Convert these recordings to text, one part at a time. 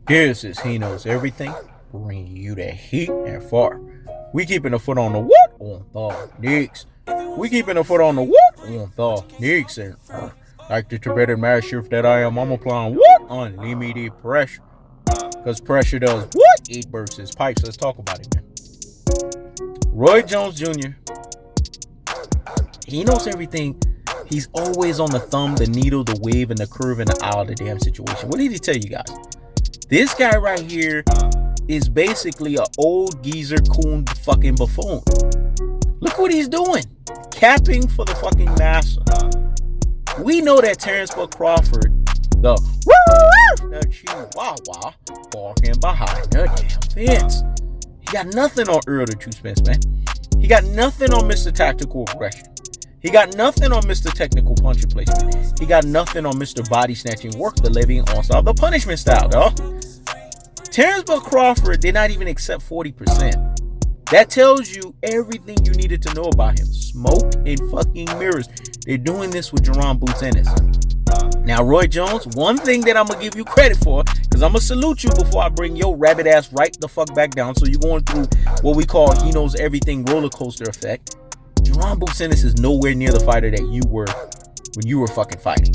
This is He Knows Everything, bringing you the heat and far. We keeping a foot on the what? On the Knicks. We keeping a foot on the what? On the Knicks. And like the Tibetan master that I am, I'm applying what? Unlimited pressure. Because pressure does what? It bursts his pipes. Let's talk about it, man. Roy Jones Jr., he knows everything. He's always on the thumb, the needle, the wave, and the curve, and the eye of the damn situation. What did he tell you guys? This guy right here is basically an old geezer coon fucking buffoon. Look what he's doing. Capping for the fucking massa. We know that Terrence Buck Crawford, the Chihuahua, walking behind the damn fence. He got nothing on Errol the True Spence, man. He got nothing on Mr. Tactical Aggression. He got nothing on Mr. Technical Puncher Placement. He got nothing on Mr. Body Snatching Work, the Livin on-style, the punishment style, dog. Terrence Buck Crawford did not even accept 40%. That tells you everything you needed to know about him. Smoke and fucking mirrors. They're doing this with Jerron Boots Ennis. Now, Roy Jones, one thing that I'm going to give you credit for, because I'm going to salute you before I bring your rabbit ass right the fuck back down. So you're going through what we call He Knows Everything roller coaster effect. Jerron Boots Ennis is nowhere near the fighter that you were when you were fucking fighting.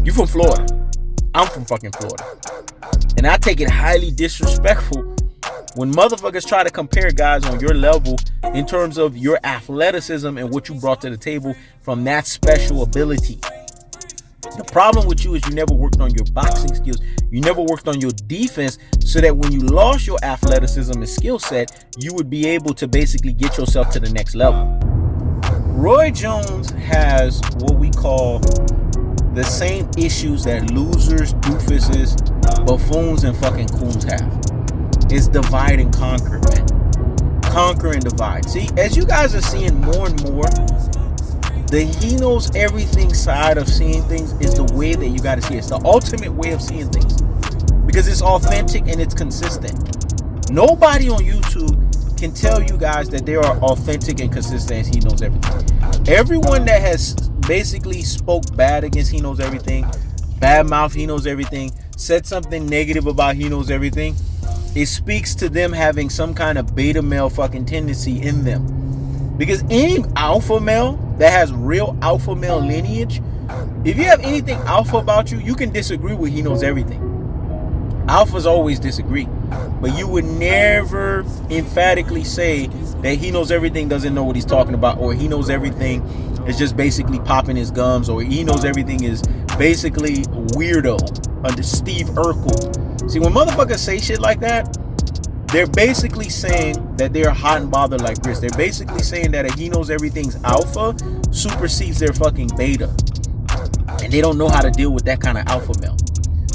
You from Florida. I'm from fucking Florida. And I take it highly disrespectful when motherfuckers try to compare guys on your level in terms of your athleticism and what you brought to the table from that special ability. The problem with you is you never worked on your boxing skills. You never worked on your defense so that when you lost your athleticism and skill set, you would be able to basically get yourself to the next level. Roy Jones has what we call the same issues that losers, doofuses, buffoons, and fucking coons have. It's divide and conquer, man. Conquer and divide. See, as you guys are seeing more and more, the He Knows Everything side of seeing things is the way that you got to see it. It's the ultimate way of seeing things because it's authentic and it's consistent. Nobody on YouTube can tell you guys that they are authentic and consistent as He Knows Everything. Everyone that has basically spoke bad against He Knows Everything, bad mouth He Knows Everything, said something negative about He Knows Everything, it speaks to them having some kind of beta male fucking tendency in them. Because any alpha male that has real alpha male lineage, if you have anything alpha about you, you can disagree with He Knows Everything. Alphas always disagree. But you would never emphatically say that He Knows Everything doesn't know what he's talking about, or He Knows Everything is just basically popping his gums, or He Knows Everything is basically weirdo under Steve Urkel. See, when motherfuckers say shit like that, they're basically saying that they're hot and bothered like this. They're basically saying that a He Knows Everything's alpha supersedes their fucking beta. And they don't know how to deal with that kind of alpha male.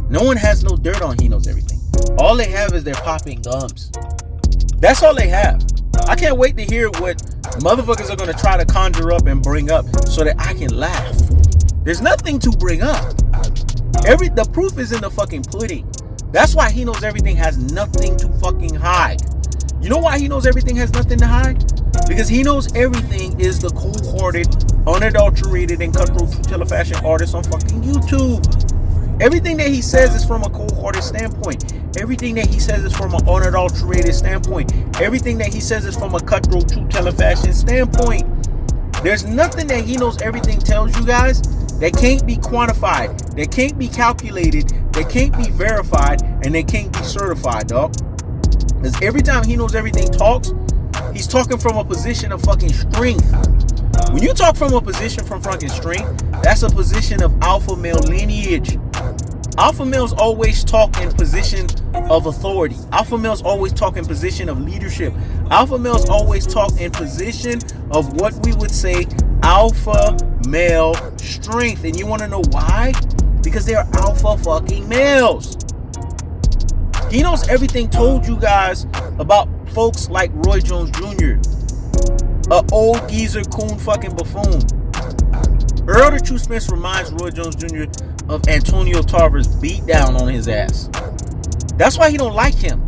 No one has no dirt on He Knows Everything. All they have is their popping gums. That's all they have. I can't wait to hear what motherfuckers are going to try to conjure up and bring up so that I can laugh. There's nothing to bring up. The proof is in the fucking pudding. That's why He Knows Everything has nothing to fucking hide. You know why He Knows Everything has nothing to hide? Because He Knows Everything is the cold-hearted, unadulterated, and cutthroat true telefashion artist on fucking YouTube. Everything that he says is from a cold-hearted standpoint. Everything that he says is from an unadulterated standpoint. Everything that he says is from a cutthroat true telefashion standpoint. There's nothing that He Knows Everything tells you guys that can't be quantified, that can't be calculated, that can't be verified, and that can't be certified, dog. Because every time He Knows Everything talks, he's talking from a position of fucking strength. When you talk from a position from fucking strength, that's a position of alpha male lineage. Alpha males always talk in position of authority. Alpha males always talk in position of leadership. Alpha males always talk in position of what we would say alpha male strength. And you want to know why? Because they are alpha fucking males. He Knows Everything told you guys about folks like Roy Jones Jr., a old geezer coon fucking buffoon. Errol the True Spence reminds Roy Jones Jr. of Antonio Tarver's beat down on his ass. That's why he don't like him.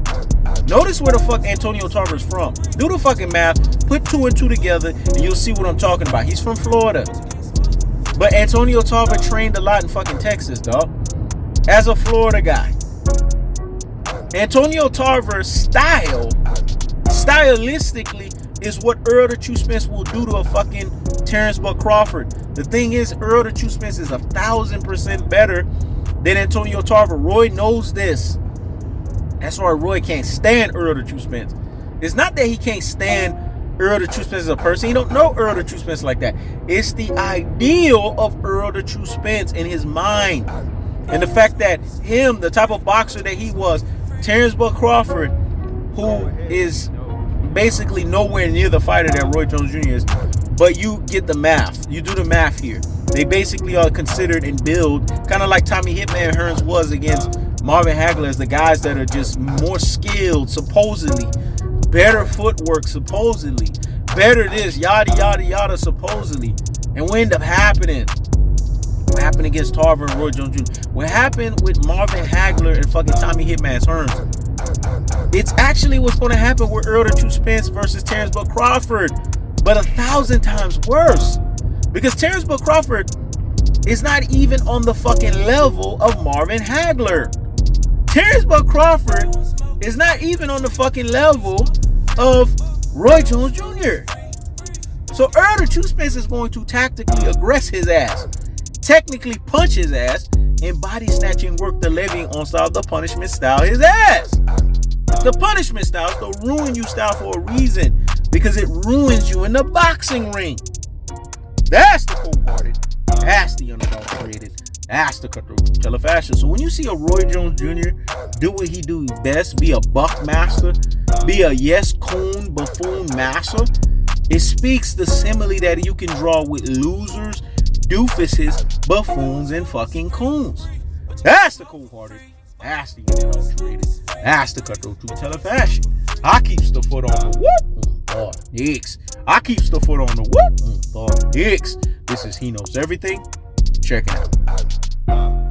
Notice where the fuck Antonio Tarver's from. Do the fucking math, put 2 and 2 together, and you'll see what I'm talking about. He's from Florida. But Antonio Tarver trained a lot in fucking Texas, dog. As a Florida guy. Antonio Tarver's stylistically, is what Errol the True Spence will do to a fucking Terrence Buck Crawford. The thing is, Errol the True Spence is 1,000% better than Antonio Tarver. Roy knows this. That's why Roy can't stand Errol the True Spence. It's not that he can't stand Errol the True Spence as a person. He don't know Errol the True Spence like that. It's the ideal of Errol the True Spence in his mind. And the fact that him, the type of boxer that he was, Terrence Buck Crawford, who is basically nowhere near the fighter that Roy Jones Jr. is, but you get the math. You do the math here. They basically are considered and build kind of like Tommy Hitman Hearns was against Marvin Hagler, as the guys that are just more skilled, supposedly, better footwork, supposedly, better this, yada, yada, yada, supposedly. And what ended up happening? What happened against Tarver and Roy Jones Jr.? What happened with Marvin Hagler and fucking Tommy Hitman Hearns? It's actually what's going to happen with Errol the True Spence versus Terrence Buck Crawford, but 1,000 times worse. Because Terrence Buck Crawford is not even on the fucking level of Marvin Hagler. Terrence Buck Crawford is not even on the fucking level of Roy Jones Jr. So Errol the True Spence is going to tactically aggress his ass, technically punch his ass, and body snatching work the Livin on style, the punishment style his ass. The punishment style is the ruin you style for a reason, because it ruins you in the boxing ring. That's the cold-hearted. That's the unadulterated. That's the cutthroat telefashion. So when you see a Roy Jones Jr. do what he do best, be a buck master, be a yes coon buffoon master, it speaks the simile that you can draw with losers, doofuses, buffoons, and fucking coons. That's the cold-hearted. That's the unadulterated. That's the cutthroat telefashion. I keeps the foot on the what? Dicks. I keeps the foot on the what? Dicks. This is He Knows Everything. Check it out.